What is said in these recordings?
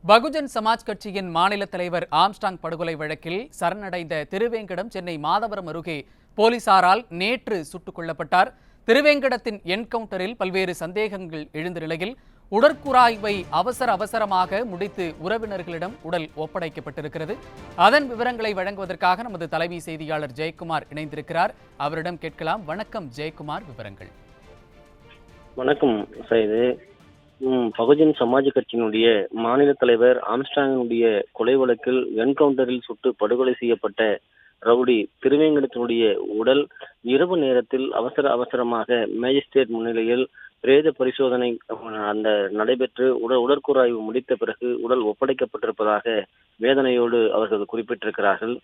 பகுஜன் சமாஜ் கட்சியின் மாநில தலைவர் ஆம்ஸ்டாங் படுகொலை வழக்கில் சரணடைந்த திருவேங்கடம் சென்னை மாதவரம் அருகே போலீசாரால் நேற்று சுட்டுக் கொல்லப்பட்டார். திருவேங்கடத்தின் என்கவுண்டரில் பல்வேறு சந்தேகங்கள் எழுந்த நிலையில் உடற்கூறாய்வை அவசரமாக முடித்து உறவினர்களிடம் உடல் ஒப்படைக்கப்பட்டிருக்கிறது. அதன் விவரங்களை வழங்குவதற்காக நமது தலைமை செய்தியாளர் ஜெயக்குமார் இணைந்திருக்கிறார். அவரிடம் கேட்கலாம். வணக்கம் ஜெயக்குமார், விவரங்கள். வணக்கம் சைது. பகுஜன் சமாஜ் கட்சியினுடைய மாநில தலைவர் ஆம்ஸ்டாங்கினுடைய கொலை வழக்கில் என்கவுண்டரில் சுட்டு படுகொலை செய்யப்பட்ட ரவுடி திருவேங்கடத்தினுடைய உடல் இரவு நேரத்தில் அவசரமாக மேஜிஸ்ட்ரேட் முன்னிலையில் பிரேத பரிசோதனை நடைபெற்று உடற்கூறாய்வு முடித்த பிறகு உடல் ஒப்படைக்கப்பட்டிருப்பதாக வேதனையோடு அவர்கள் குறிப்பிட்டிருக்கிறார்கள்.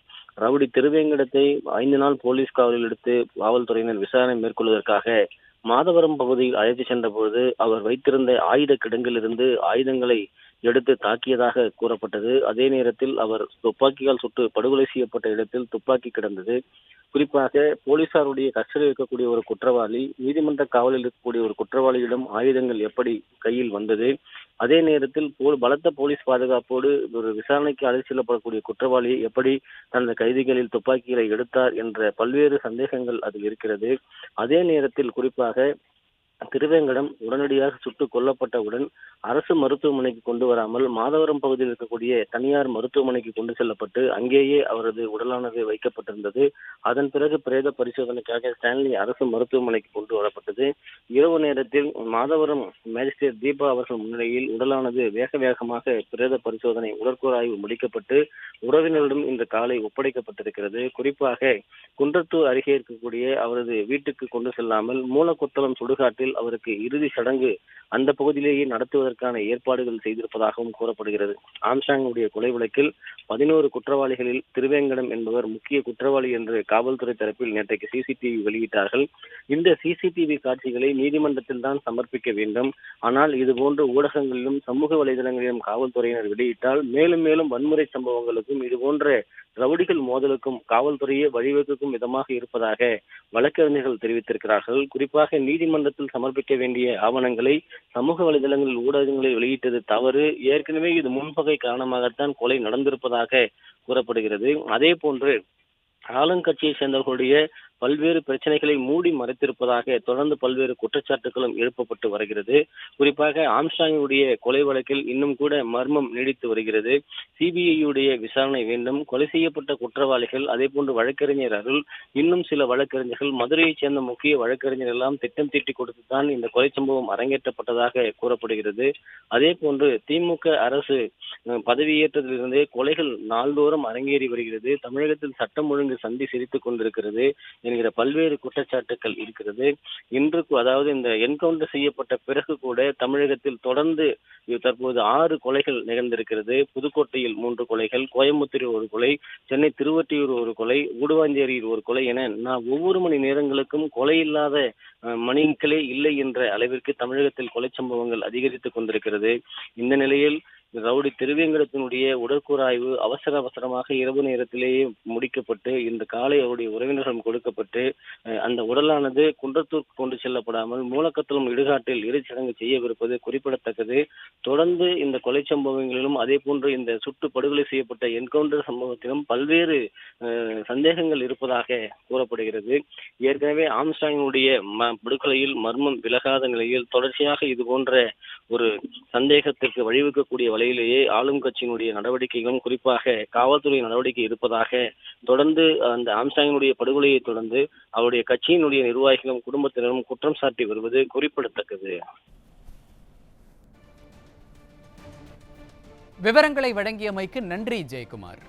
ரவுடி திருவேங்கடத்தை 5 நாள் போலீஸ் காவலில் எடுத்து காவல்துறையினர் விசாரணை மேற்கொள்வதற்காக மாதவரம் பகுதியில் அழைத்து சென்றபோது அவர் வைத்திருந்த ஆயுத கிடங்கிலிருந்து ஆயுதங்களை எடுத்து தாக்கியதாக கூறப்பட்டது. அதே நேரத்தில் அவர் துப்பாக்கியால் சுட்டு படுகொலை செய்யப்பட்ட இடத்தில் துப்பாக்கி கிடந்தது. குறிப்பாக போலீசாருடைய கஸ்டடியில் இருக்கக்கூடிய ஒரு குற்றவாளி நீதிமன்ற காவலில் இருக்கக்கூடிய ஒரு குற்றவாளியிடம் ஆயுதங்கள் எப்படி கையில் வந்தது, அதே நேரத்தில் பலத்த போலீஸ் பாதுகாப்போடு ஒரு விசாரணைக்கு அழைத்து செல்லப்படக்கூடிய குற்றவாளி எப்படி தனது கைதிகளில் துப்பாக்கிகளை எடுத்தார் என்ற பல்வேறு சந்தேகங்கள் அதில் இருக்கிறது. அதே நேரத்தில் குறிப்பாக திருவேங்கடம் உடனடியாக சுட்டுக் கொல்லப்பட்டவுடன் அரசு மருத்துவமனைக்கு கொண்டு வராமல் மாதவரம் பகுதியில் இருக்கக்கூடிய தனியார் மருத்துவமனைக்கு கொண்டு செல்லப்பட்டு அங்கேயே அவரது உடலானது வைக்கப்பட்டிருந்தது. அதன் பிறகு பிரேத பரிசோதனைக்காக ஸ்டான்லி அரசு மருத்துவமனைக்கு கொண்டு வரப்பட்டது. இரவு நேரத்தில் மாதவரம் மேஜிஸ்ட்ரேட் தீபா அவர்கள் முன்னிலையில் உடலானது வேகமாக பிரேத பரிசோதனை உடற்கூறாய்வு முடிக்கப்பட்டு உறவினரிடம் இன்று காலை ஒப்படைக்கப்பட்டிருக்கிறது. குறிப்பாக குன்றத்தூர் அருகே இருக்கக்கூடிய அவரது வீட்டுக்கு கொண்டு செல்லாமல் மூலக்குத்தளம் சுடுகாட்டில் அவருக்கு இறுதி சடங்கு அந்த பகுதியிலேயே நடத்துவதற்கான ஏற்பாடுகள் செய்திருப்பதாகவும் கூறப்படுகிறது. ஆம்ஸ்டாங்குடைய கொலை வழக்கில் 11 குற்றவாளிகளில் திருவேங்கடம் என்பவர் முக்கிய குற்றவாளி என்று காவல்துறை தரப்பில் நேற்றைக்கு சிசிடிவி வெளியிட்டார்கள். இந்த சிசிடிவி காட்சிகளை நீதிமன்றத்தில் தான் சமர்ப்பிக்க வேண்டும். ஆனால் இதுபோன்ற ஊடகங்களிலும் சமூக வலைதளங்களிலும் காவல்துறையினர் வெளியிட்டால் மேலும் வன்முறை சம்பவங்களுக்கும் இதுபோன்ற ரவுடிகள் மோதலுக்கும் காவல்துறையே வழிவகுக்கும் விதமாக இருப்பதாக வழக்கறிஞர்கள் தெரிவித்திருக்கிறார்கள். குறிப்பாக நீதிமன்றத்தில் சமர்ப்பிக்க வேண்டிய ஆவணங்களை சமூக வலைதளங்களில் ஊடகங்களில் வெளியிட்டது தவறு. ஏற்கனவே இது முன்பகை காரணமாகத்தான் கொலை நடந்திருப்பதாக கூறப்படுகிறது. அதே போன்று ஆளுங்கட்சியை சேர்ந்தவர்களுடைய பல்வேறு பிரச்சனைகளை மூடி மறைத்திருப்பதாக தொடர்ந்து பல்வேறு குற்றச்சாட்டுகளும் எழுப்பப்பட்டு வருகிறது. குறிப்பாக ஆம்ஸ்டாங்குடைய கொலை வழக்கில் இன்னும் கூட மர்மம் நீடித்து வருகிறது. சிபிஐயுடைய விசாரணை வேண்டும். கொலை செய்யப்பட்ட குற்றவாளிகள், அதே போன்று வழக்கறிஞர் அருள், இன்னும் சில வழக்கறிஞர்கள், மதுரையைச் சேர்ந்த முக்கிய வழக்கறிஞர் எல்லாம் திட்டம் தீட்டி கொடுத்துதான் இந்த கொலை சம்பவம் அரங்கேற்றப்பட்டதாக கூறப்படுகிறது. அதே போன்று திமுக அரசு பதவியேற்றதிலிருந்தே கொலைகள் நாள்தோறும் அரங்கேறி வருகிறது. தமிழகத்தில் சட்டம் ஒழுங்கு சந்தி சிரித்துக் கொண்டிருக்கிறது என்கிற பல்வேறு குற்றச்சாட்டுகள் இருக்கிறது. இன்றுக்கு அதாவது இந்த என்கவுண்டர் செய்யப்பட்ட பிறகு கூட தமிழகத்தில் தொடர்ந்து தற்போது 6 கொலைகள் நிகழ்ந்திருக்கிறது. புதுக்கோட்டையில் 3 கொலைகள், கோயம்புத்தூரில் 1 கொலை, சென்னை திருவொற்றியூர் 1 கொலை, ஊடுவாஞ்சேரியில் 1 கொலை என ஒவ்வொரு மணி நேரங்களுக்கும் கொலை இல்லாத மணிகளே இல்லை என்ற அளவிற்கு தமிழகத்தில் கொலை சம்பவங்கள் அதிகரித்துக் கொண்டிருக்கிறது. இந்த நிலையில் ரவுடி திருவேங்கடத்தினுடைய உடற்கூறாய்வு அவசரமாக இரவு நேரத்திலேயே முடிக்கப்பட்டு இன்று காலை அவருடைய உறவினரிடம் கொடுக்கப்பட்டு அந்த உடலானது குன்றத்தூருக்கு கொண்டு செல்லப்படாமல் மூலக்கத்தளம் இடுகாட்டில் இறுதிச்சடங்கு செய்யவிருப்பது குறிப்பிடத்தக்கது. தொடர்ந்து இந்த கொலை சம்பவங்களிலும் அதே போன்று இந்த சுட்டு படுகொலை செய்யப்பட்ட என்கவுண்டர் சம்பவத்திலும் பல்வேறு சந்தேகங்கள் இருப்பதாக கூறப்படுகிறது. ஏற்கனவே ஆம்ஸ்டாங்கினுடைய படுகொலையில் மர்மம் விலகாத நிலையில் தொடர்ச்சியாக இது போன்ற ஒரு சந்தேகத்திற்கு வழிவகுக்கக்கூடிய வழியிலேயே ஆளும் கட்சியினுடைய நடவடிக்கைகளும் குறிப்பாக காவல்துறை நடவடிக்கை இருப்பதாக தொடர்ந்து அந்த ஆம்ஸ்டாங்கினுடைய படுகொலையை தொடர்ந்து அவருடைய கட்சியினுடைய நிர்வாகிகளும் குடும்பத்தினரும் குற்றம் சாட்டி வருவது குறிப்பிடத்தக்கது. விவரங்களை வழங்கியமைக்கு நன்றி ஜெயக்குமார்.